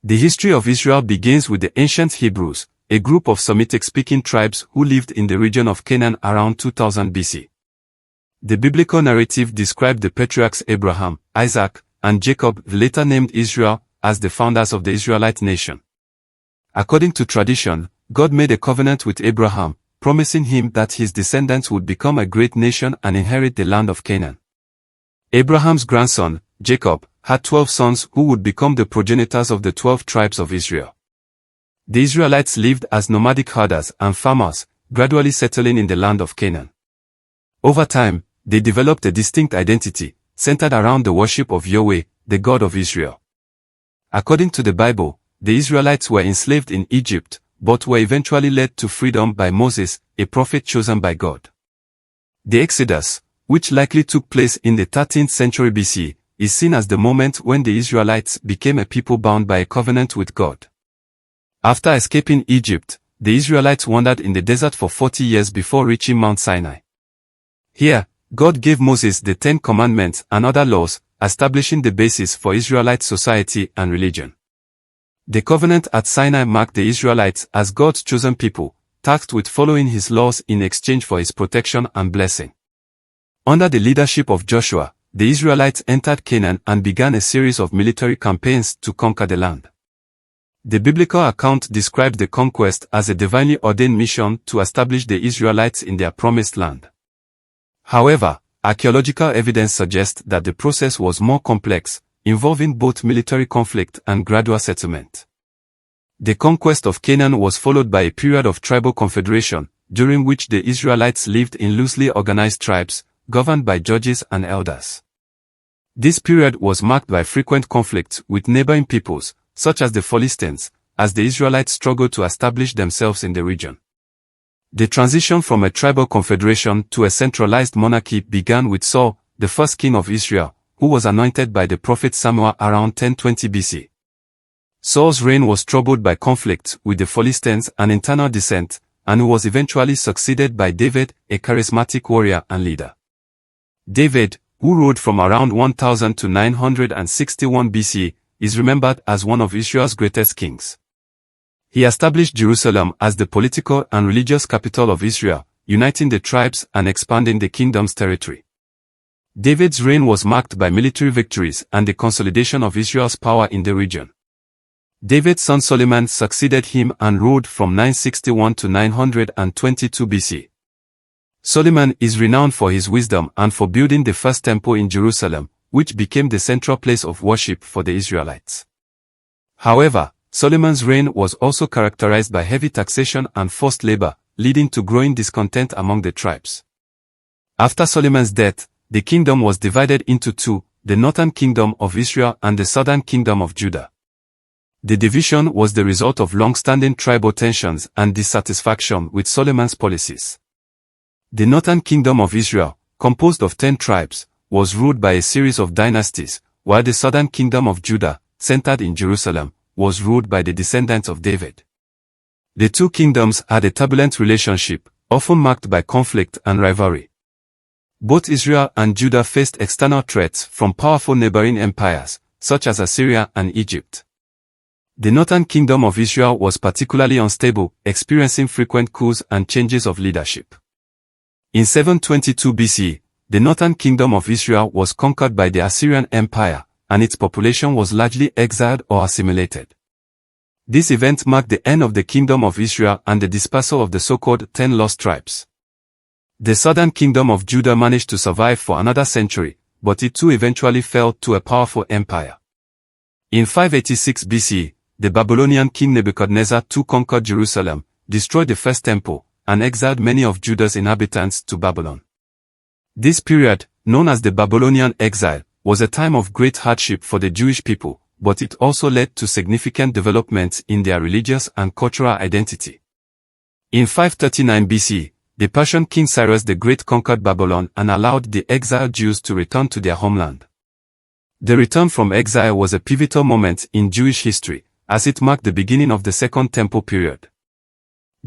The history of Israel begins with the ancient Hebrews, a group of Semitic-speaking tribes who lived in the region of Canaan around 2000 BC. The biblical narrative described the patriarchs Abraham, Isaac, and Jacob, later named Israel, as the founders of the Israelite nation. According to tradition, God made a covenant with Abraham, promising him that his descendants would become a great nation and inherit the land of Canaan. Abraham's grandson, Jacob, had 12 sons who would become the progenitors of the 12 tribes of Israel. The Israelites lived as nomadic herders and farmers, gradually settling in the land of Canaan. Over time, they developed a distinct identity, centered around the worship of Yahweh, the God of Israel. According to the Bible, the Israelites were enslaved in Egypt, but were eventually led to freedom by Moses, a prophet chosen by God. The Exodus, which likely took place in the 13th century BC, is seen as the moment when the Israelites became a people bound by a covenant with God. After escaping Egypt, the Israelites wandered in the desert for 40 years before reaching Mount Sinai. Here, God gave Moses the 10 Commandments and other laws, establishing the basis for Israelite society and religion. The covenant at Sinai marked the Israelites as God's chosen people, tasked with following his laws in exchange for his protection and blessing. Under the leadership of Joshua, the Israelites entered Canaan and began a series of military campaigns to conquer the land. The biblical account described the conquest as a divinely ordained mission to establish the Israelites in their promised land. However, archaeological evidence suggests that the process was more complex, involving both military conflict and gradual settlement. The conquest of Canaan was followed by a period of tribal confederation, during which the Israelites lived in loosely organized tribes, governed by judges and elders. This period was marked by frequent conflicts with neighboring peoples, such as the Philistines, as the Israelites struggled to establish themselves in the region. The transition from a tribal confederation to a centralized monarchy began with Saul, the first king of Israel, who was anointed by the prophet Samuel around 1020 BC. Saul's reign was troubled by conflicts with the Philistines and internal dissent, and who was eventually succeeded by David, a charismatic warrior and leader. David, who ruled from around 1000 to 961 BC, is remembered as one of Israel's greatest kings. He established Jerusalem as the political and religious capital of Israel, uniting the tribes and expanding the kingdom's territory. David's reign was marked by military victories and the consolidation of Israel's power in the region. David's son Solomon succeeded him and ruled from 961 to 922 BC. Solomon is renowned for his wisdom and for building the first temple in Jerusalem, which became the central place of worship for the Israelites. However, Solomon's reign was also characterized by heavy taxation and forced labor, leading to growing discontent among the tribes. After Solomon's death, the kingdom was divided into two, the northern kingdom of Israel and the southern kingdom of Judah. The division was the result of long-standing tribal tensions and dissatisfaction with Solomon's policies. The northern kingdom of Israel, composed of 10 tribes, was ruled by a series of dynasties, while the southern kingdom of Judah, centered in Jerusalem, was ruled by the descendants of David. The two kingdoms had a turbulent relationship, often marked by conflict and rivalry. Both Israel and Judah faced external threats from powerful neighboring empires, such as Assyria and Egypt. The northern kingdom of Israel was particularly unstable, experiencing frequent coups and changes of leadership. In 722 BC, the northern kingdom of Israel was conquered by the Assyrian Empire, and its population was largely exiled or assimilated. This event marked the end of the kingdom of Israel and the dispersal of the so-called 10 lost tribes. The southern kingdom of Judah managed to survive for another century, but it too eventually fell to a powerful empire. In 586 BC, the Babylonian king Nebuchadnezzar II conquered Jerusalem, destroyed the first temple, and exiled many of Judah's inhabitants to Babylon. This period, known as the Babylonian exile, was a time of great hardship for the Jewish people, but it also led to significant developments in their religious and cultural identity. In 539 BC, the Persian king Cyrus the Great conquered Babylon and allowed the exiled Jews to return to their homeland. The return from exile was a pivotal moment in Jewish history, as it marked the beginning of the Second Temple period.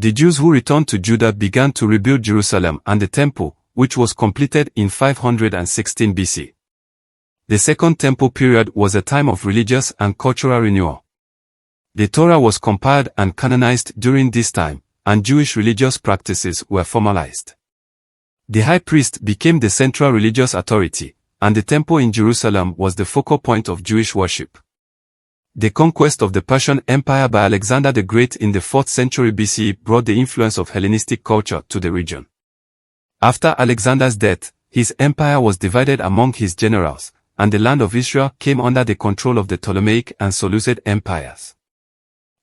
The Jews who returned to Judah began to rebuild Jerusalem and the temple, which was completed in 516 BC. The Second Temple period was a time of religious and cultural renewal. The Torah was compiled and canonized during this time, and Jewish religious practices were formalized. The high priest became the central religious authority, and the temple in Jerusalem was the focal point of Jewish worship. The conquest of the Persian Empire by Alexander the Great in the 4th century BC brought the influence of Hellenistic culture to the region. After Alexander's death, his empire was divided among his generals, and the land of Israel came under the control of the Ptolemaic and Seleucid empires.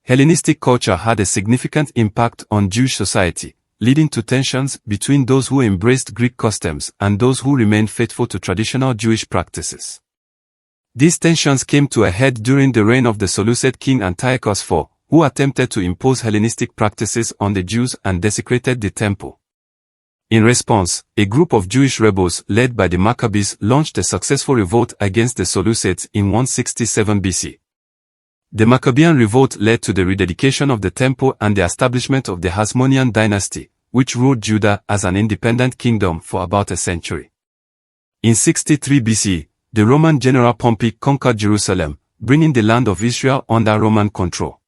Hellenistic culture had a significant impact on Jewish society, leading to tensions between those who embraced Greek customs and those who remained faithful to traditional Jewish practices. These tensions came to a head during the reign of the Seleucid king Antiochus IV, who attempted to impose Hellenistic practices on the Jews and desecrated the temple. In response, a group of Jewish rebels led by the Maccabees launched a successful revolt against the Seleucids in 167 BC. The Maccabean revolt led to the rededication of the temple and the establishment of the Hasmonean dynasty, which ruled Judah as an independent kingdom for about a century. In 63 BC, the Roman general Pompey conquered Jerusalem, bringing the land of Israel under Roman control.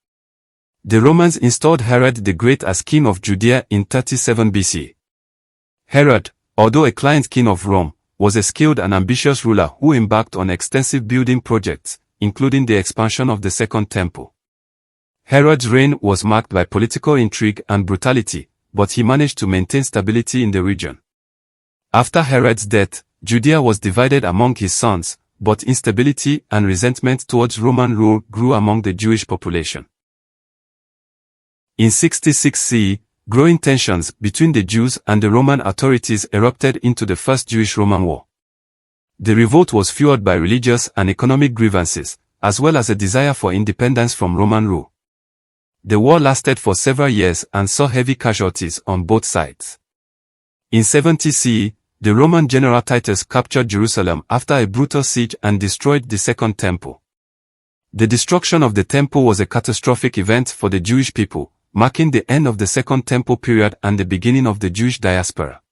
The Romans installed Herod the Great as king of Judea in 37 BC. Herod, although a client king of Rome, was a skilled and ambitious ruler who embarked on extensive building projects, including the expansion of the Second Temple. Herod's reign was marked by political intrigue and brutality, but he managed to maintain stability in the region. After Herod's death, Judea was divided among his sons, but instability and resentment towards Roman rule grew among the Jewish population. In 66 CE, growing tensions between the Jews and the Roman authorities erupted into the First Jewish-Roman War. The revolt was fueled by religious and economic grievances, as well as a desire for independence from Roman rule. The war lasted for several years and saw heavy casualties on both sides. In 70 CE, the Roman general Titus captured Jerusalem after a brutal siege and destroyed the Second Temple. The destruction of the temple was a catastrophic event for the Jewish people, marking the end of the Second Temple period and the beginning of the Jewish diaspora.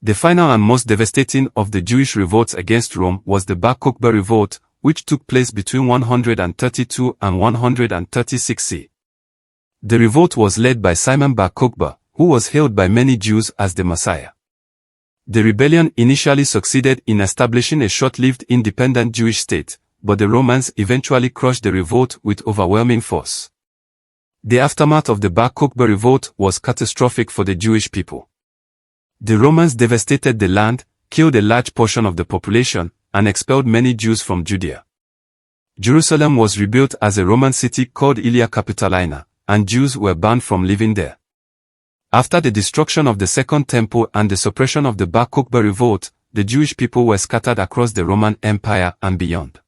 The final and most devastating of the Jewish revolts against Rome was the Bar Kokhba revolt, which took place between 132 and 136 CE. The revolt was led by Simon Bar Kokhba, who was hailed by many Jews as the Messiah. The rebellion initially succeeded in establishing a short-lived independent Jewish state, but the Romans eventually crushed the revolt with overwhelming force. The aftermath of the Bar Kokhba revolt was catastrophic for the Jewish people. The Romans devastated the land, killed a large portion of the population, and expelled many Jews from Judea. Jerusalem was rebuilt as a Roman city called Aelia Capitolina, and Jews were banned from living there. After the destruction of the Second Temple and the suppression of the Bar Kokhba revolt, the Jewish people were scattered across the Roman Empire and beyond.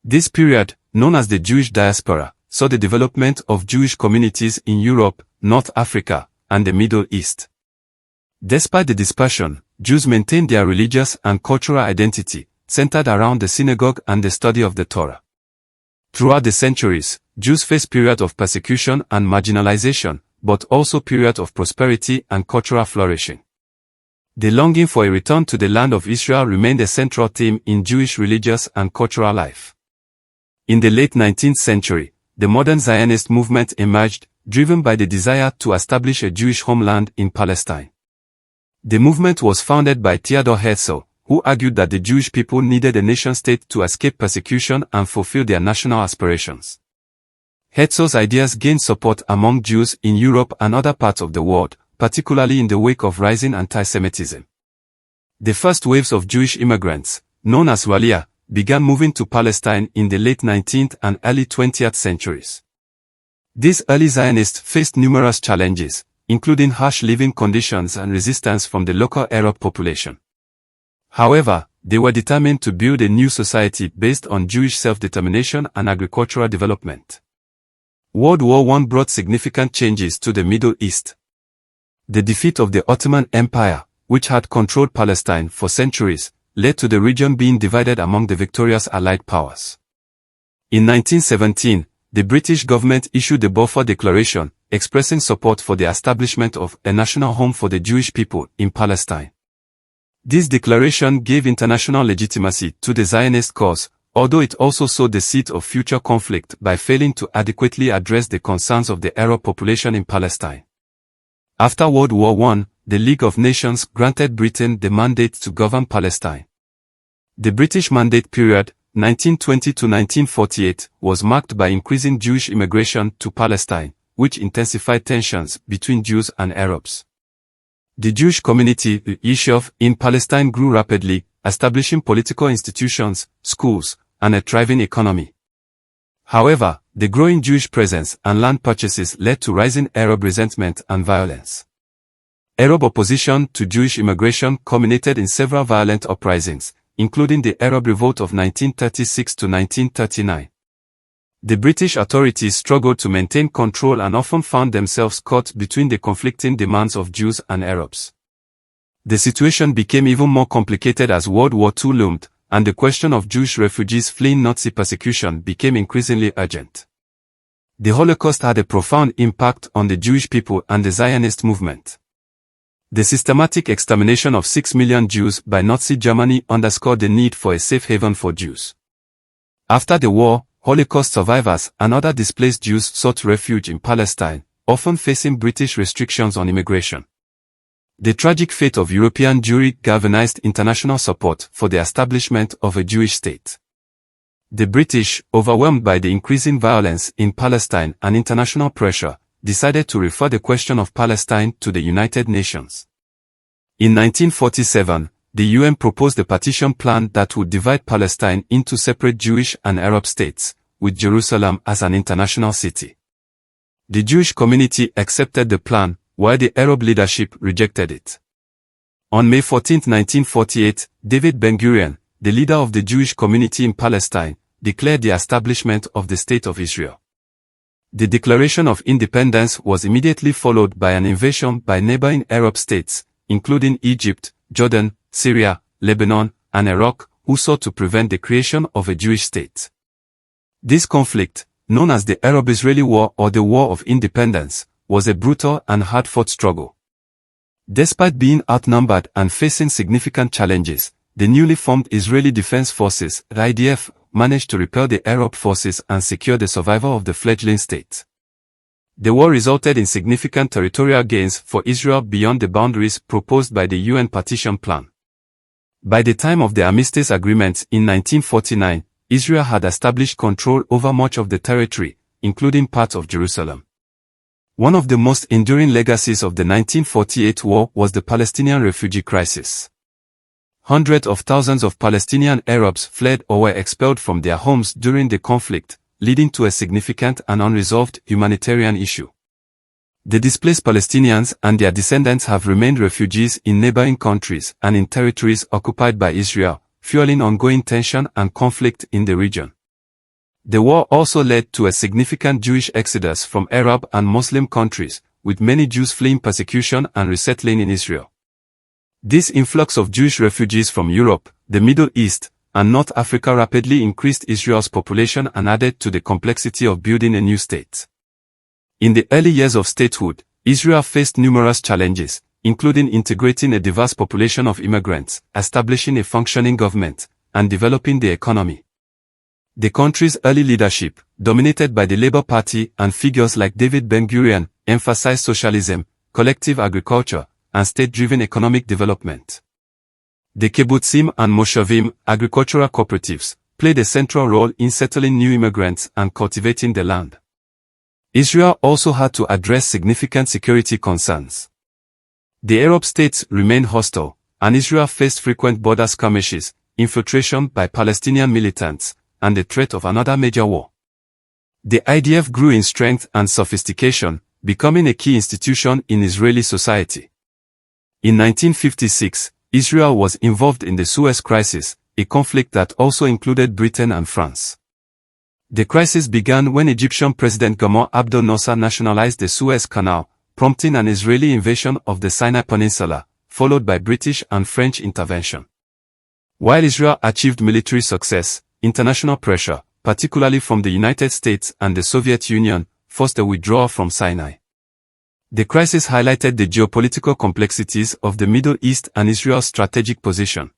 This period, known as the Jewish diaspora, saw the development of Jewish communities in Europe, North Africa, and the Middle East. Despite the dispersion, Jews maintained their religious and cultural identity, centered around the synagogue and the study of the Torah. Throughout the centuries, Jews faced periods of persecution and marginalization, but also periods of prosperity and cultural flourishing. The longing for a return to the land of Israel remained a central theme in Jewish religious and cultural life. In the late 19th century, the modern Zionist movement emerged, driven by the desire to establish a Jewish homeland in Palestine. The movement was founded by Theodor Herzl, who argued that the Jewish people needed a nation-state to escape persecution and fulfill their national aspirations. Herzl's ideas gained support among Jews in Europe and other parts of the world, particularly in the wake of rising anti-Semitism. The first waves of Jewish immigrants, known as Waliyah, began moving to Palestine in the late 19th and early 20th centuries. These early Zionists faced numerous challenges, including harsh living conditions and resistance from the local Arab population. However, they were determined to build a new society based on Jewish self-determination and agricultural development. World War I brought significant changes to the Middle East. The defeat of the Ottoman Empire, which had controlled Palestine for centuries, led to the region being divided among the victorious Allied powers. In 1917, the British government issued the Balfour Declaration, expressing support for the establishment of a national home for the Jewish people in Palestine. This declaration gave international legitimacy to the Zionist cause, although it also sowed the seed of future conflict by failing to adequately address the concerns of the Arab population in Palestine. After World War I, the League of Nations granted Britain the mandate to govern Palestine. The British Mandate period, 1920 to 1948, was marked by increasing Jewish immigration to Palestine, which intensified tensions between Jews and Arabs. The Jewish community, Yishuv, in Palestine grew rapidly, establishing political institutions, schools, and a thriving economy. However, the growing Jewish presence and land purchases led to rising Arab resentment and violence. Arab opposition to Jewish immigration culminated in several violent uprisings, including the Arab Revolt of 1936 to 1939. The British authorities struggled to maintain control and often found themselves caught between the conflicting demands of Jews and Arabs. The situation became even more complicated as World War II loomed, and the question of Jewish refugees fleeing Nazi persecution became increasingly urgent. The Holocaust had a profound impact on the Jewish people and the Zionist movement. The systematic extermination of 6 million Jews by Nazi Germany underscored the need for a safe haven for Jews. After the war, Holocaust survivors and other displaced Jews sought refuge in Palestine, often facing British restrictions on immigration. The tragic fate of European Jewry galvanized international support for the establishment of a Jewish state. The British, overwhelmed by the increasing violence in Palestine and international pressure, decided to refer the question of Palestine to the United Nations. In 1947, the UN proposed a partition plan that would divide Palestine into separate Jewish and Arab states, with Jerusalem as an international city. The Jewish community accepted the plan, while the Arab leadership rejected it. On May 14, 1948, David Ben-Gurion, the leader of the Jewish community in Palestine, declared the establishment of the State of Israel. The Declaration of Independence was immediately followed by an invasion by neighboring Arab states, including Egypt, Jordan, Syria, Lebanon, and Iraq, who sought to prevent the creation of a Jewish state. This conflict, known as the Arab-Israeli War or the War of Independence, was a brutal and hard-fought struggle. Despite being outnumbered and facing significant challenges, the newly formed Israeli Defense Forces, IDF, managed to repel the Arab forces and secure the survival of the fledgling state. The war resulted in significant territorial gains for Israel beyond the boundaries proposed by the UN partition plan. By the time of the Armistice Agreement in 1949, Israel had established control over much of the territory, including parts of Jerusalem. One of the most enduring legacies of the 1948 war was the Palestinian refugee crisis. Hundreds of thousands of Palestinian Arabs fled or were expelled from their homes during the conflict, leading to a significant and unresolved humanitarian issue. The displaced Palestinians and their descendants have remained refugees in neighboring countries and in territories occupied by Israel, fueling ongoing tension and conflict in the region. The war also led to a significant Jewish exodus from Arab and Muslim countries, with many Jews fleeing persecution and resettling in Israel. This influx of Jewish refugees from Europe, the Middle East, and North Africa rapidly increased Israel's population and added to the complexity of building a new state. In the early years of statehood, Israel faced numerous challenges, including integrating a diverse population of immigrants, establishing a functioning government, and developing the economy. The country's early leadership, dominated by the Labour Party and figures like David Ben-Gurion, emphasized socialism, collective agriculture, and state-driven economic development. The kibbutzim and moshavim, agricultural cooperatives, played a central role in settling new immigrants and cultivating the land. Israel also had to address significant security concerns. The Arab states remained hostile, and Israel faced frequent border skirmishes, infiltration by Palestinian militants, and the threat of another major war. The IDF grew in strength and sophistication, becoming a key institution in Israeli society. In 1956, Israel was involved in the Suez Crisis, a conflict that also included Britain and France. The crisis began when Egyptian President Gamal Abdel Nasser nationalized the Suez Canal, prompting an Israeli invasion of the Sinai Peninsula, followed by British and French intervention. While Israel achieved military success, international pressure, particularly from the United States and the Soviet Union, forced a withdrawal from Sinai. The crisis highlighted the geopolitical complexities of the Middle East and Israel's strategic position.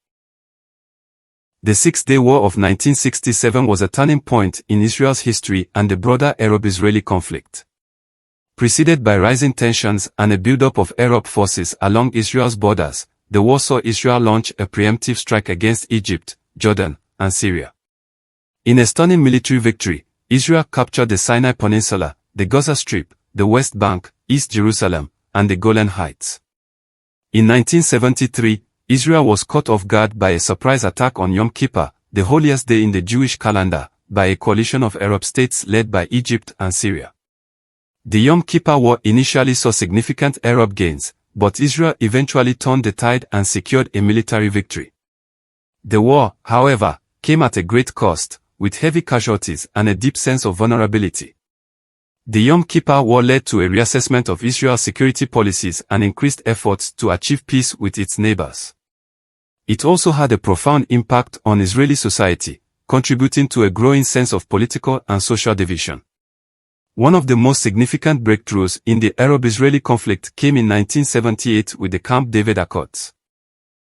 The Six-Day War of 1967 was a turning point in Israel's history and the broader Arab-Israeli conflict. Preceded by rising tensions and a buildup of Arab forces along Israel's borders, the war saw Israel launch a preemptive strike against Egypt, Jordan, and Syria. In a stunning military victory, Israel captured the Sinai Peninsula, the Gaza Strip, the West Bank, East Jerusalem, and the Golan Heights. In 1973, Israel was caught off guard by a surprise attack on Yom Kippur, the holiest day in the Jewish calendar, by a coalition of Arab states led by Egypt and Syria. The Yom Kippur War initially saw significant Arab gains, but Israel eventually turned the tide and secured a military victory. The war, however, came at a great cost, with heavy casualties and a deep sense of vulnerability. The Yom Kippur War led to a reassessment of Israel's security policies and increased efforts to achieve peace with its neighbors. It also had a profound impact on Israeli society, contributing to a growing sense of political and social division. One of the most significant breakthroughs in the Arab-Israeli conflict came in 1978 with the Camp David Accords.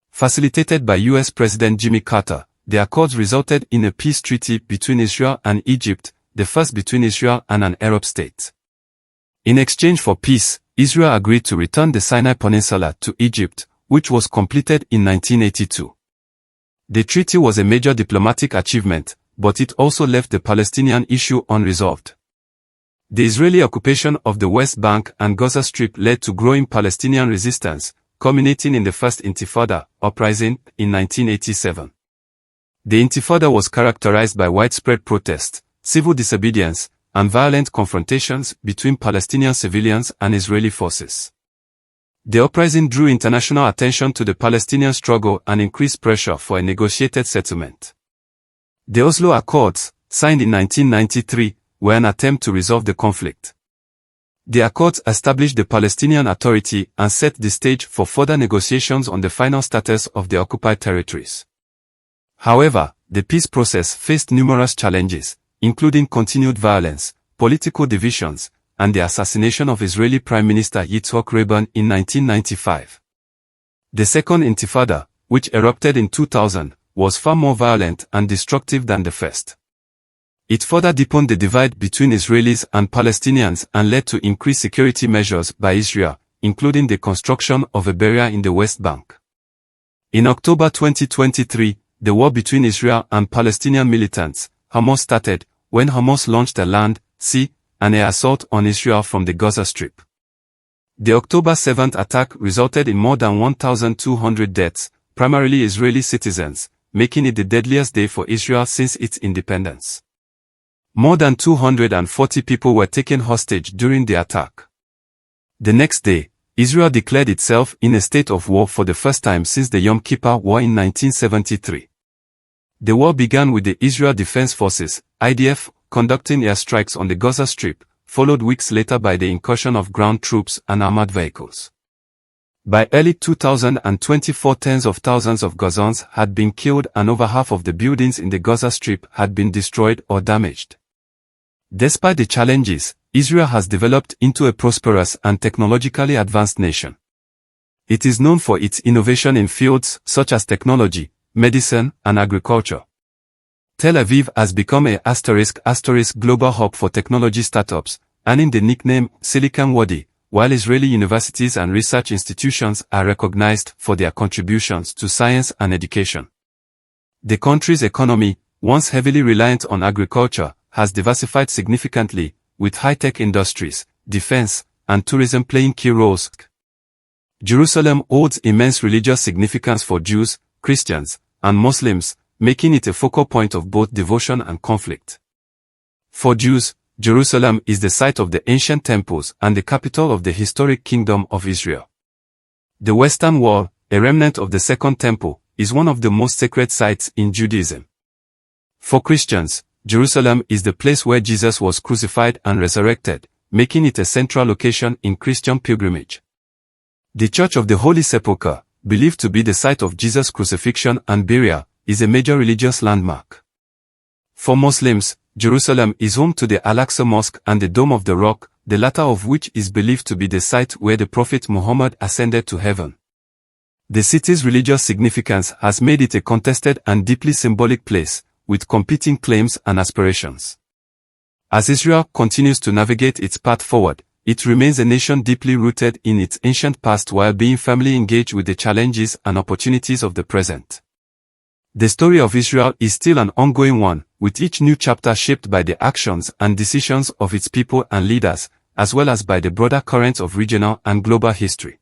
Facilitated by U.S. President Jimmy Carter, the Accords resulted in a peace treaty between Israel and Egypt, the first between Israel and an Arab state. In exchange for peace, Israel agreed to return the Sinai Peninsula to Egypt, which was completed in 1982. The treaty was a major diplomatic achievement, but it also left the Palestinian issue unresolved. The Israeli occupation of the West Bank and Gaza Strip led to growing Palestinian resistance, culminating in the First Intifada uprising in 1987. The Intifada was characterized by widespread protest, civil disobedience, and violent confrontations between Palestinian civilians and Israeli forces. The uprising drew international attention to the Palestinian struggle and increased pressure for a negotiated settlement. The Oslo Accords, signed in 1993, were an attempt to resolve the conflict. The Accords established the Palestinian Authority and set the stage for further negotiations on the final status of the occupied territories. However, the peace process faced numerous challenges, including continued violence, political divisions, and the assassination of Israeli Prime Minister Yitzhak Rabin in 1995. The Second Intifada, which erupted in 2000, was far more violent and destructive than the first. It further deepened the divide between Israelis and Palestinians and led to increased security measures by Israel, including the construction of a barrier in the West Bank. In October 2023, the war between Israel and Palestinian militants, Hamas, started, when Hamas launched a land, sea, and air assault on Israel from the Gaza Strip. The October 7th attack resulted in more than 1,200 deaths, primarily Israeli citizens, making it the deadliest day for Israel since its independence. More than 240 people were taken hostage during the attack. The next day, Israel declared itself in a state of war for the first time since the Yom Kippur War in 1973. The war began with the Israel Defense Forces, IDF, conducting airstrikes on the Gaza Strip, followed weeks later by the incursion of ground troops and armored vehicles. By early 2024, tens of thousands of Gazans had been killed and over half of the buildings in the Gaza Strip had been destroyed or damaged. Despite the challenges, Israel has developed into a prosperous and technologically advanced nation. It is known for its innovation in fields such as technology, medicine, and agriculture. Tel Aviv has become a *** global hub for technology startups, earning the nickname Silicon Valley, while Israeli universities and research institutions are recognized for their contributions to science and education. The country's economy, once heavily reliant on agriculture, has diversified significantly, with high-tech industries, defense, and tourism playing key roles. Jerusalem holds immense religious significance for Jews, Christians, and Muslims, making it a focal point of both devotion and conflict. For Jews, Jerusalem is the site of the ancient temples and the capital of the historic Kingdom of Israel. The Western Wall, a remnant of the Second Temple, is one of the most sacred sites in Judaism. For Christians, Jerusalem is the place where Jesus was crucified and resurrected, making it a central location in Christian pilgrimage. The Church of the Holy Sepulchre, believed to be the site of Jesus' crucifixion and burial, is a major religious landmark. For Muslims, Jerusalem is home to the Al-Aqsa Mosque and the Dome of the Rock, the latter of which is believed to be the site where the Prophet Muhammad ascended to heaven. The city's religious significance has made it a contested and deeply symbolic place, with competing claims and aspirations. As Israel continues to navigate its path forward, it remains a nation deeply rooted in its ancient past while being firmly engaged with the challenges and opportunities of the present. The story of Israel is still an ongoing one, with each new chapter shaped by the actions and decisions of its people and leaders, as well as by the broader currents of regional and global history.